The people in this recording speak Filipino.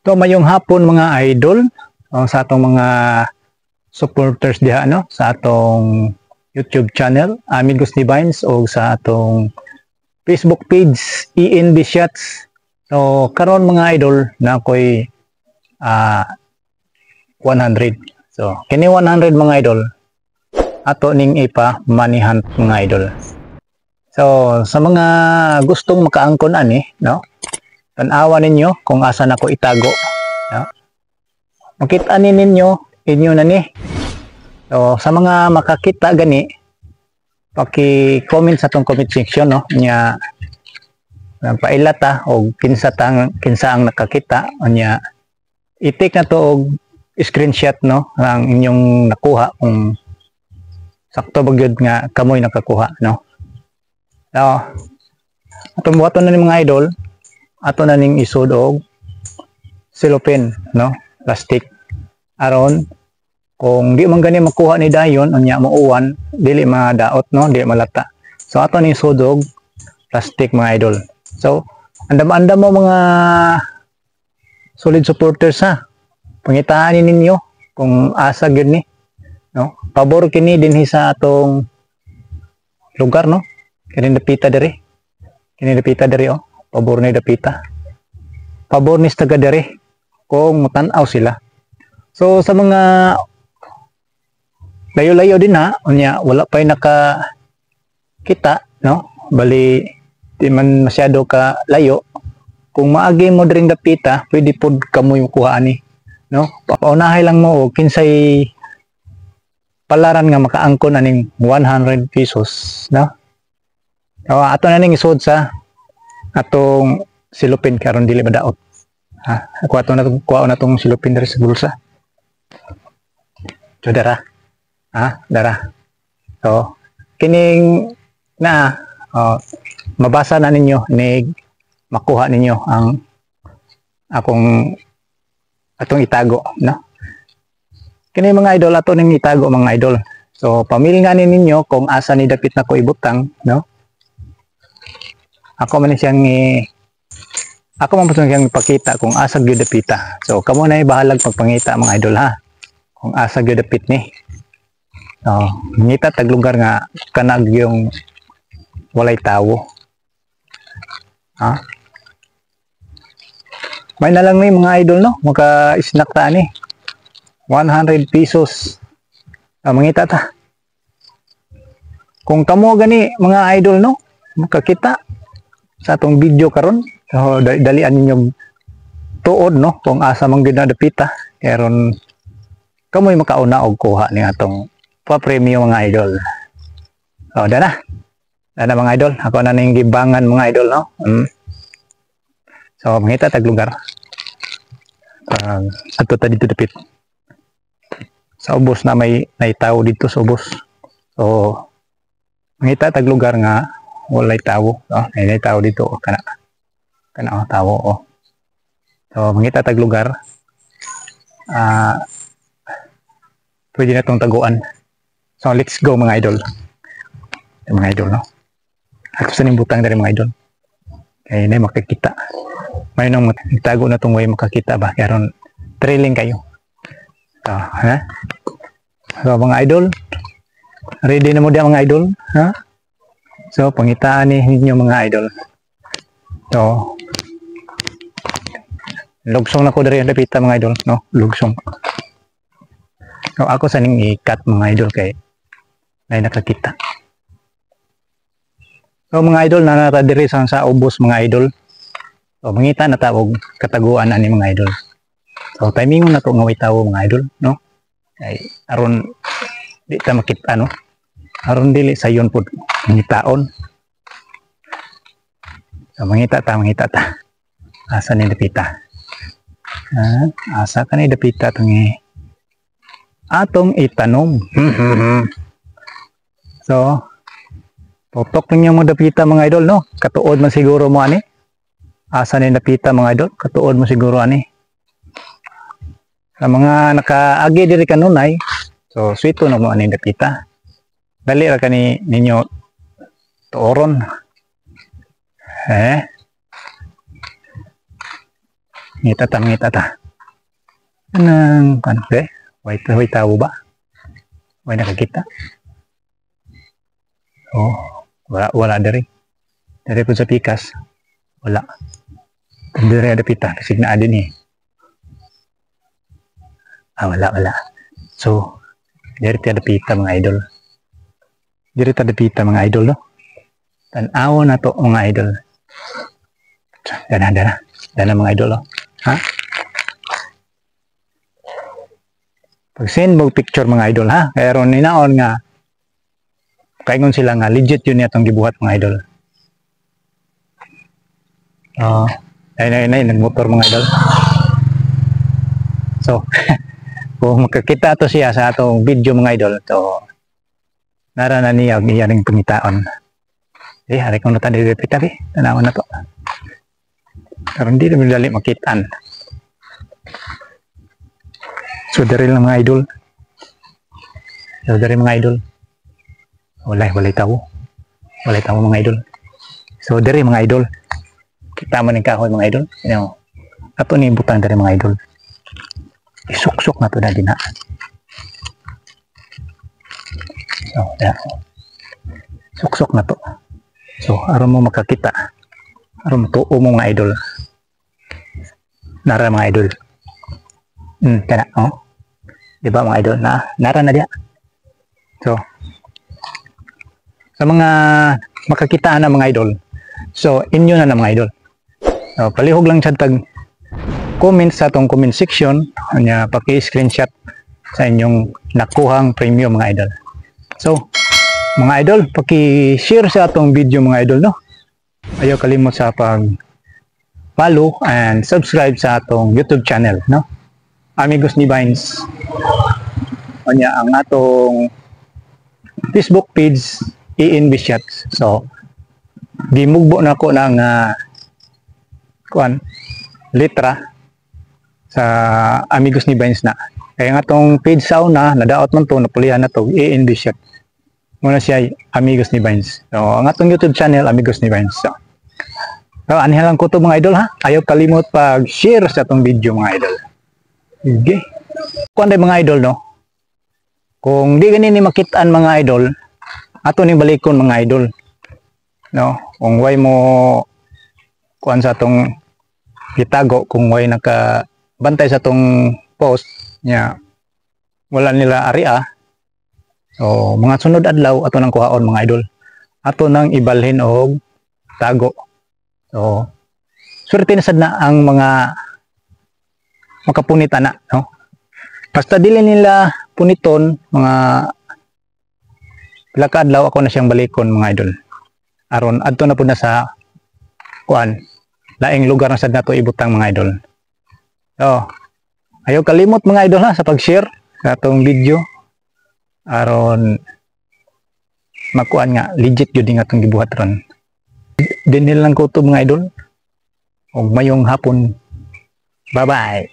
So mayong hapon mga idol, sa atong mga supporters diha no sa atong YouTube channel Amigos Divines o sa atong Facebook page ENB Shots. So karon mga idol na ako'y 100. So kini 100 mga idol ato ning ipa money hunt mga idol. So sa mga gustong makaangkon ani no, tan-awa ninyo kung asa nako itago no? Makita ni ninyo inyo na ni. So sa mga makakita gani paki-comment sa tong comment section no nya pailata og kinsa ang nakakita nya i-take na to og screenshot no ang inyong nakuha kung sakto ba gyud nga kamoy nakakuha no. So atong buhaton na ni mga idol ato na ning isud og cellophane no, plastic aron kung di man gani makuha ni dayon unya mauwan dili madaot no, di malata. So ato ning isud og plastic mga idol. So andam-andam mo mga solid supporters ha, pangitaan ninyo kung asa gyud ni no, pabor kini dinhi sa atong lugar no, kini dapita diri oh, pabor ni dapita, pabor ni taga diri kung mutan-aw sila. So sa mga layo-layo din ha unya wala pa nakakita no, bali di man masyado ka layo, kung maagi mo diring dapita pwede pod kamoy kuha ani no, paunahay lang mo og kinsay palaran nga makaangkon aning 100 pesos no. Ato na ning isud sa atong silupin karon dili madaot ha. Kuha na tong silupin diri sa bulsa. So dara ha, dara. So kining na mabasa na ninyo ni makuha ninyo ang atong itago no. Kini mga idol ato ning itago mga idol. So pamilngan ninyo kung asa ni dapit na ko ibutang no. Ako man siyang ipakita kung asa gyud dapita. So kamo na bahalag pagpangita mga idol ha, kung asa gyud dapit ni. So ngita tag lugar nga kanag yung walay tawo ha. May na lang ni mga idol no, maka-snack ta ni 100 pesos. Mangita ta. Kung kamo gani mga idol no, makakita sa atong video karon, so dalian ninyo tuod no kung asa man gyud dapita karon kamoy makauna og kuha ning atong pa-premium mga idol. So dana mga idol, ako na ning gibangan mga idol no. So mangita tag lugar. Ato ta dito dapit. Sa ubos na may tawo dito sa ubos. So mangita tag lugar nga walay tawo no, may tawo dito kana tawo oh. So mangita tag lugar pwede na tong taguan. So let's go mga idol. Mga idol no, ato sa ning butang dari mga idol kay na makakita may nang itago na tong way makakita ba karon trailing kayo. So ha, so mga idol ready na mo dia mga idol ha. So pangitaan ni ninyo mga idol. So lugsong na ko diri dapita mga idol no, lugsong. So ako sa ning ikat mga idol kay may nakakita. So mga idol na nata diri sa ubos mga idol. So mangita na ta og kataguan ani mga idol. So timing na to nga way tawo mga idol no. Kay aron di ta makita no. Aron dili sayon pud ngitaon. So mangita ta. Asa ni dapita? Asa ka ni dapita tong atong itanom. So tutok ninyo mo dapita mga idol no. Katuod man siguro mo ani. Asa ni dapita mga idol, katuod mo siguro ani. Sa mga nakaagi diri kanunay, so swito na mo ani dapita. Dali ra kani ninyo tuoron. Ngita ta, ngita ta. Anong, ano, way tao ba? Way nakakita? Oh, wala dari. Dari po sa pikas. Wala. Dari ada pita, kasi na adin eh. Wala. So, dari ada pita mga idol. Dari ada pita mga idol, no? Tanaw na to mga idol. Dana mga idol, no? Ha? Pag-send mo picture mga idol, ha? Kaya ron ninaon nga kaingon sila nga legit yun itong gibuhat mga idol. Ay, nagmotor mga idol. So, kung makakita to siya sa atong video mga idol, to nara na niya iyaring pangitaon. Hari kong natanda dito tapi tanawan na to. Karon di na dali makitaan. So dari lang mga idol. So dari mga idol. Walay tao. Walay tao mga idol. So dari mga idol. Kita man ng kahoy mga idol. You know, ato ni butang dari mga idol. Isuksok na to na din ha. So, yeah. Suksok na to. So, aron mo makakita. Aron mo tuo mo mga idol. Nara mga idol. Kana, oh. Diba mga idol? Nara na diya. So, sa mga makakitaan na mga idol. So, inyo na mga idol. So, palihog lang siya tag comment sa atong comment section. Kanya, paki-screenshot sa inyong nakuhang premium mga idol. So, mga idol, paki-share sa atong video mga idol, no? Ayaw kalimot sa pag-follow and subscribe sa atong YouTube channel, no? Amigos ni Vines. Kanya, ang atong Facebook page, ENB Shots. So, gimugbo na ko ng litra sa Amigos ni Vines na. Kaya nga itong page sauna, nadaot man to, napulihan na to, ENB Shots. Muna siya Amigos ni Vines. So, ang atong YouTube channel, Amigos ni Vines. So, anihan lang ko to mga idol ha. Ayaw kalimot pag-share sa atong video mga idol. Okay. Kung anday mga idol, no? Kung di ganini makitaan mga idol, ato ni balikon mga idol. No? Kung way mo kuan sa atong itago, kung way nakabantay sa atong post niya, wala nila aria. So, mga sunod adlaw ato nang kuhaon mga idol. Ato nang ibalhin og tago. So, swerte na sad na ang mga makapunita na, no? Basta dili nila puniton, mga pila ka adlaw ako na siyang balikon mga idol. Aron adto na pud na sa kuan, laing lugar na sad nato ibutang mga idol. So, ayaw kalimot mga idol ha sa pag-share sa atong video. Aron makuan nga legit jud nga atong gibuhat ron. Dinil lang ko to mga idol. Og mayong hapon. Bye bye.